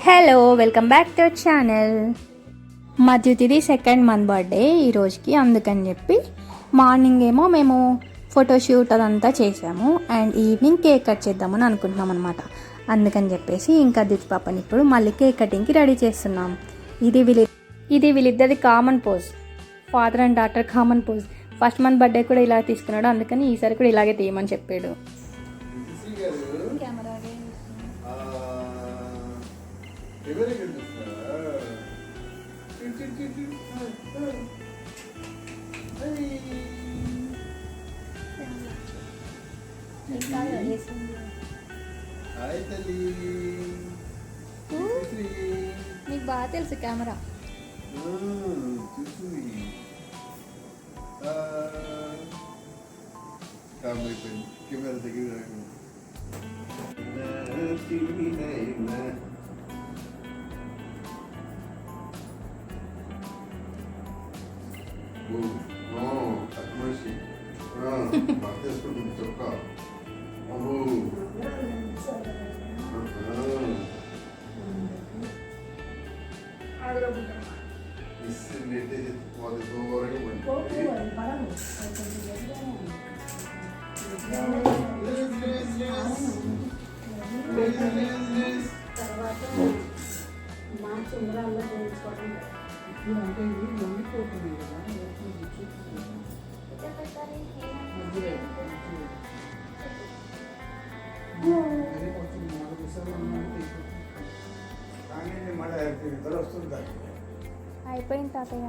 Hello, welcome back to our channel. మా ద్యుతిది second month birthday ఈరోజుకి. అందుకని చెప్పి మార్నింగ్ ఏమో మేము ఫోటోషూట్ అదంతా చేసాము అండ్ ఈవినింగ్ కేక్ కట్ చేద్దామని అనుకుంటున్నాం అనమాట. అందుకని చెప్పేసి ఇంకా ద్యుతి పాపని ఇప్పుడు మళ్ళీ కేక్ కటింగ్కి రెడీ చేస్తున్నాం. ఇది వీళ్ళిద్దరి common pose, father and daughter common pose. First month birthday కూడా ఇలా తీసుకున్నాడు, అందుకని ఈసారి కూడా ఇలాగే తీయమని చెప్పాడు. నీకు బాగా తెలుసు కెమెరా. కెమెరా దగ్గర మనిషి చెక్క అయిపోయింది తాతయ్య.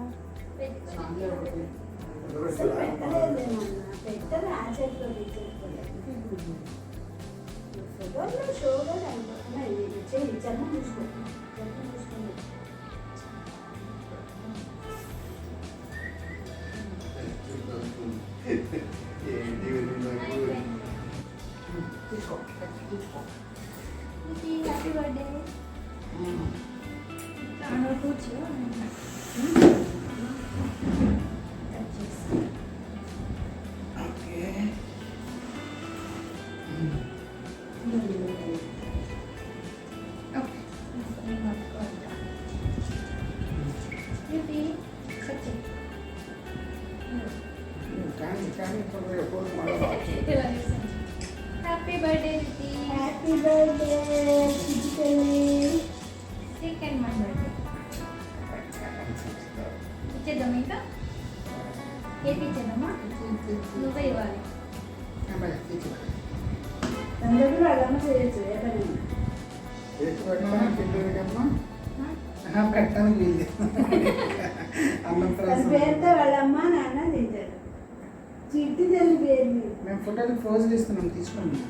Happy birthday. Happy birthday Riti. Happy birthday. Second month birthday ఇచ్చేద్దాం. ఇంకా కేక్ ఇచ్చేద్దామా? నువ్వే ఇవ్వాలి. మేము ఫోటోలు పోజ్ చేస్తున్నాం, తీసుకోండి.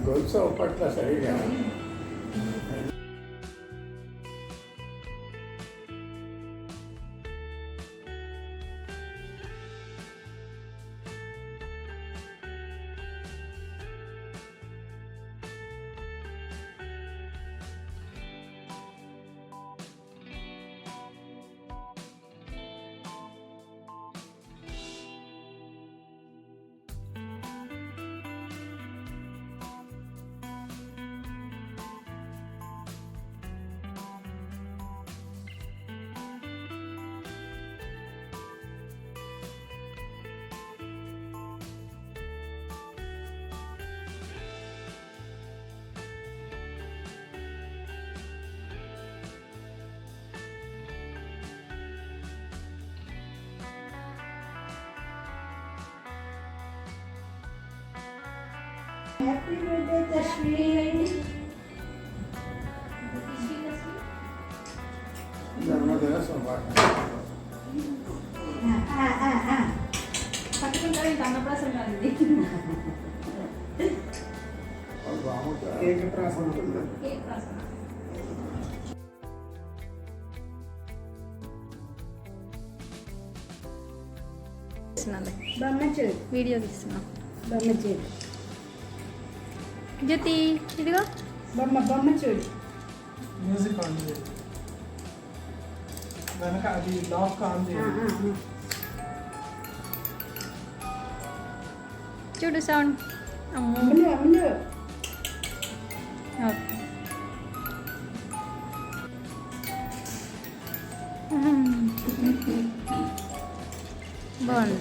గొలుసు పట్ల సరిగా Happy birthday, Tashmi. పట్టుకుంటారు. ఇంత అన్నప్రాసం కాదు ఇది. కేక్ ప్రాసం. కేక్ ప్రాసం. తీస్తున్నాను, బొమ్మచ్చుడు వీడియో తీస్తున్నా. బొమ్మచ్చుడు జ్యోతి ఇదిగో. బొమ్మచ్చుడు మ్యూజిక్ ఆన్ చేయాలి, వెనక అది లాక్ ఆన్ చేయాలి. చూడు సౌండ్. అమ్మో. అమ్ములు ఓకే. బాగుంది.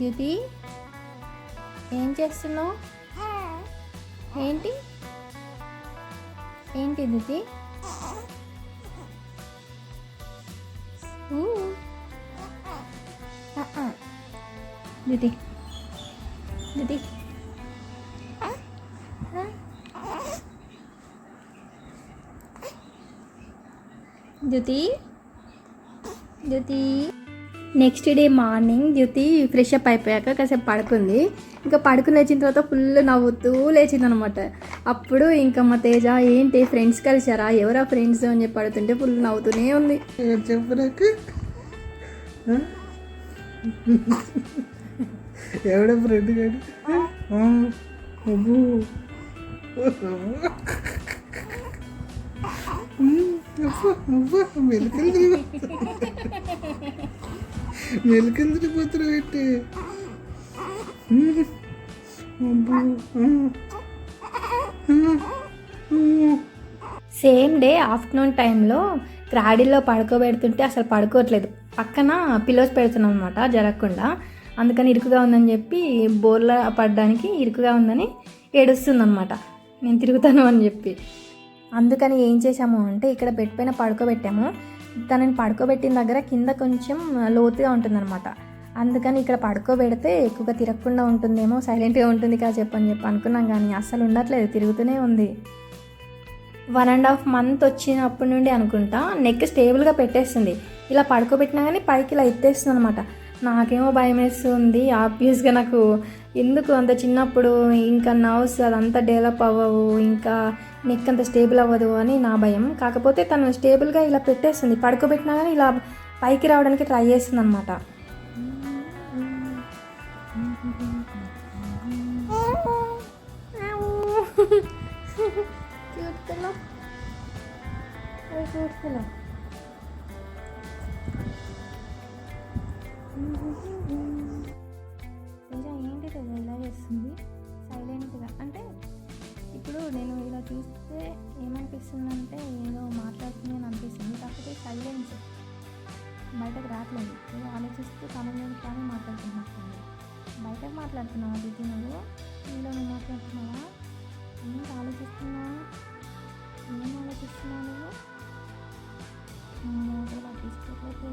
జ్యోతి ఏం చేస్తున్నావు? ఏంటి ఏంటి జ్యోతి? ఊ. జ్యోతి జ్యోతి జ్యోతి జ్యోతి. నెక్స్ట్ డే మార్నింగ్ జ్యోతి ఫ్రెష్ అప్ అయిపోయాక కాసేపు పడుకుంది. ఇంకా పడుకుని లేచిన తర్వాత ఫుల్ నవ్వుతూ లేచిందనమాట. అప్పుడు ఇంకా మా తేజ ఏంటి ఫ్రెండ్స్ కలిసారా, ఎవరా ఫ్రెండ్స్ అని చెప్పి అడుగుతుంటే ఫుల్ నవ్వుతూనే ఉంది. చెప్పు నాకు, ఎవడ ఫ్రెండ్ కాదు? మెలికలు తిరిగిపోతున్నా పెట్టి. సేమ్ డే ఆఫ్టర్నూన్ టైంలో క్రాడీలో పడుకోబెడుతుంటే అసలు పడుకోవట్లేదు. పక్కన పిల్లోస్ పెడుతున్నాం అనమాట జరగకుండా. అందుకని ఇరుకుగా ఉందని చెప్పి బోర్లా పడడానికి ఇరుకుగా ఉందని ఏడుస్తుందనమాట, నేను తిరుగుతాను అని చెప్పి. అందుకని ఏం చేసాము అంటే ఇక్కడ బెడ్ పైన పడుకోబెట్టాము. తనని పడుకోబెట్టిన దగ్గర కింద కొంచెం లోతుగా ఉంటుందన్నమాట. అందుకని ఇక్కడ పడుకోబెడితే ఎక్కువగా తిరగకుండా ఉంటుందేమో, సైలెంట్గా ఉంటుంది కదా చెప్పని చెప్పి అనుకున్నాం. కానీ అస్సలు ఉండట్లేదు, తిరుగుతూనే ఉంది. 1.5 month వచ్చినప్పటి నుండి అనుకుంటా నెక్ స్టేబుల్గా పెట్టేస్తుంది. ఇలా పడుకోబెట్టినా కానీ పైకి ఇలా ఎత్తేస్తుంది అనమాట. నాకేమో భయం వేస్తుంది. ఆబ్వియస్గా నాకు ఎందుకు అంత చిన్నప్పుడు ఇంకా నర్వ్స్ అదంతా డెవలప్ అవ్వవు, ఇంకా నెక్ అంత స్టేబుల్ అవ్వదు అని నా భయం. కాకపోతే తను స్టేబుల్గా ఇలా పెట్టేస్తుంది. పడుకోబెట్టినా కానీ ఇలా పైకి రావడానికి ట్రై చేస్తుంది అనమాట. ఏంటి ఇలా చేస్తుంది సైలెంట్గా? అంటే ఇప్పుడు నేను ఇలా చూస్తే ఏమనిపిస్తుందంటే ఏదో మాట్లాడుతుంది అని అనిపిస్తుంది. కాకపోతే సైలెన్స్ బయటకు రావట్లేదు. ఏదో ఆలోచిస్తూ తన మీద కానీ మాట్లాడుతున్నట్టుంది. బయటకు మాట్లాడుతున్నావా దీది? నువ్వు ఇంట్లో నువ్వు మాట్లాడుతున్నావా? ఏంటి ఆలోచిస్తున్నావు? ఏం ఆలోచిస్తున్నావు నువ్వు? పట్టించుకోకపోతే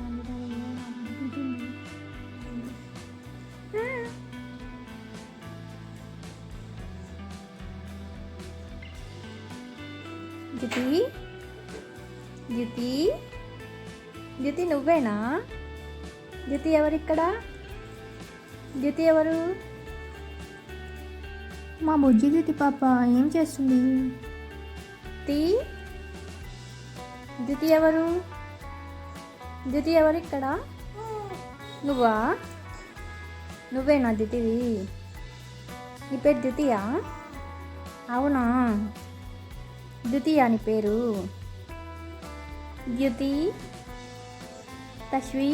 అందులో ఏం ఆలోచించింది? జ్యోతి జ్యోతి జ్యోతి నువ్వేనా? జ్యోతి ఎవరిక్కడ? జ్యోతి ఎవరు? మా బుజ్జి జ్యోతి పాప ఏం చేస్తుంది? జ్యోతి ఎవరు? జ్యోతి ఎవరిక్కడ? నువ్వా? నువ్వేనా జ్యోతివి? నీ పేరు జ్యోతియా? అవునా, జ్యోతియా నీ పేరు? జ్యోతి, తశ్వి,